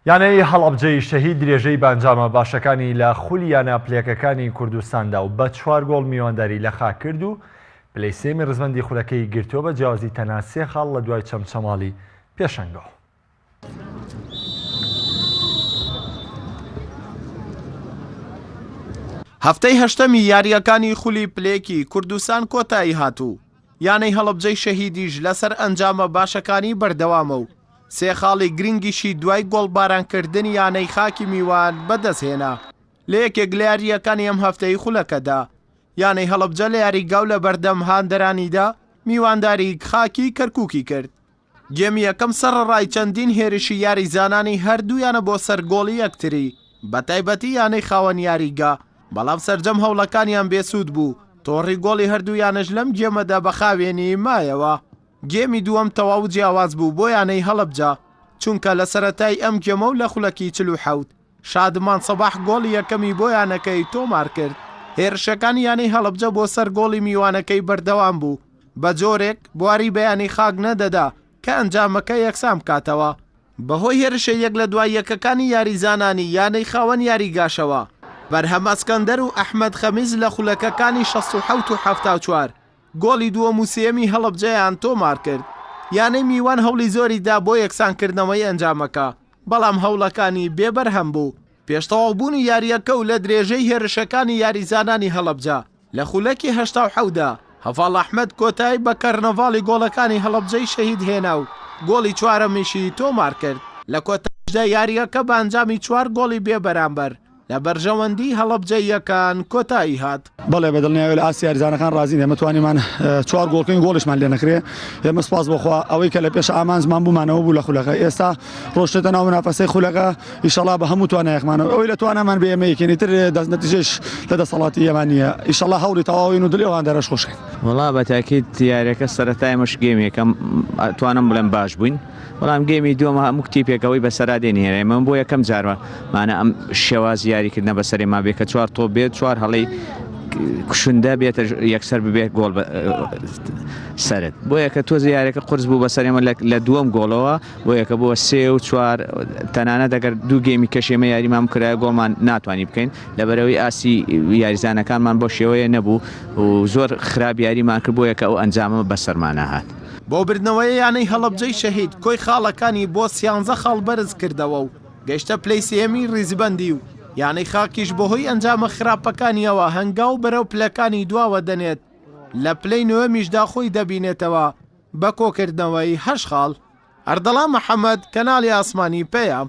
یانەی هەڵەبجەی شەهید درێژەی بەنجامە باشەکانی لە خولیانە پلێکەکانی کوردستاندا و بە 4 گۆڵ میوانداری لە خاک کرد و پلەی سێمی ڕزمەندی خولەکەی گرتووە بە جیاوازی تەنها 3 خاڵ لە دوای چەمچەماڵی پێشەنگەوە. هەفتەی هەشتەمی یاریەکانی خولی پلێکی کوردستان کۆتایی هاتوو. یانەی هەڵەبجەی شەهیدیش لەسەر ئەنجامە باشەکانی بەردەوامە و 3 خاڵی گرنگیشی دوای گۆڵبارانکردنی یانەی خاکی میوان بەدەستهێنا. لە یەکێک لە یاریەکانی ئەم هەفتەی خولەکەدا یانەی هەڵەبجە لە یاریگاو لە بەردەم هاندەرانیدا میوانداری خاکی کەرکووکی کرد. گێمی یەکەم سەرڕای چەندین هێرشی یاریزانانی هەردوویانە بۆ سەر گۆڵی یەکتری بە تایبەتی یانەی خاوەن یاریگا، بەڵام سەرجەم هەوڵەکانیان بێسوود بوو. تۆڕی گۆڵی هەردوویانش لەم گێمەدا بەخاوێنی مایەوە. گێمی دووەم تەواو جیاواز بوو بۆ یانەی هەڵەبجە، چونکە لە سەرەتای ئەم گێمە و لە خولەکی 47 شادمان سەباح گۆڵی یەکەمی بۆ یانەکەی تۆمار کرد. هێرشەکانی یانەی هەڵەبجە بۆ سەر گۆڵی میوانەکەی بەردەوام بوو، بە جۆرێک بواری بەیانی خاک نەدەدا کە ئەنجامەکە یەکسام کاتەوە. بەهۆی هێرشە یەک لە دوای یەکەکانی یاریزانانی یانەی خاوەن یاریگاشەوە بەرهەم ئەسکەندەر و ئەحمەد خەمیز لە خولەکەکانی 67 و 74 گۆڵی دووەم و سێمی هەڵەبجەیان تۆمار کرد. یانەی میوان هەوڵی زۆریدا بۆ یەکسانکردنەوەی ئەنجامەکە، بەڵام هەوڵەکانی بێبەرهەم بوو. پێشتەواوبوونی یاریەکە و لە درێژەی هێرشەکانی یاریزانانی هەڵەبجە لە خولەکی 87دا هەڤاڵ ئەحمەد کۆتایی بە کەرنەڤاڵی گۆڵەکانی هەڵەبجەی شەهید هێنا و گۆڵی چوارەمیشی تۆمار کرد. لە کۆتاییدا یاریەکە بە ئەنجامی 4 گۆڵی بێبەرامبەر لە بەرژەوەندی هەڵەبجەیەکان کۆتایی هات. بەڵێ بەدڵنیاوی لە ئاسی یاریزانەکان ڕازین ئێمە توانیمان 4 گۆڵکەین گۆڵیشمان لێ نەکرێ. ئێمە سپاس بۆخوا ئەوەی کە لە پێش ئامانزمان بوومانەوە بوو لە خولەکە. ئێستا ڕۆشتێتە ناو منافەسەی خولەکە ئیشەڵا بە هەموو توانایەکمانەوە ئەوەی لە توانامان بە ئێمە یەکێنی تر دەستنەتیجەش لە دەسەڵاتی ئێمان نییە. ئیشەڵا هەوڵی تەواوین و دڵی ئەوان دەرەش خۆشکەین. وەڵا بەتاکید یاریەکە سەرەتای مەش گێمیەکەم توانم بڵێم باش بووین، بەڵام گێمی دووەمە هەموو کتیپێکەوەی بەسەرادێنی هێرە من بۆ یەکەم جارمە مانە ئەم شێواز یاریکردنە بەسەری ما بێت کە 4 تۆ بێت 4 هەڵەی کوشندە بێتە یەکسەر ببێت گۆڵ سەرت. بۆ یەکە تۆزە یاریەکە قرس بوو بەسەرێمە لە دووەم گۆڵەوە بۆ یەکە بووە 3 و 4 تەنانەت دەگەر دوو گێمی کەشێمە یاریمان کرایە گۆڵمان ناتوانانی بکەین لەبەرەوەی ئاسی یاریزانەکانمان بۆ شێوەیە نەبوو و زۆر خراپ یاریمان کرد بۆ یەکە ئەو ئەنجامە بەسەرمانە هات. بۆ بردنەوەی یانەی هەڵەبجەی شەهید کۆی خاڵەکانی بۆ 13 خاڵ بەرز کردەوە و گەیشتە پلەی سێمی ڕیزبەندی و یانەی خاکیش بەهۆی ئەنجامە خراپەکانیەوە هەنگاو بەرەو پلەکانی دواوە دەنێت. لە پلەی نوێمیشدا خۆی دەبینێتەوە بە کۆکردنەوەی 8 خاڵ. ئەردەڵا محەممەد، کەناڵی ئاسمانی پێیە.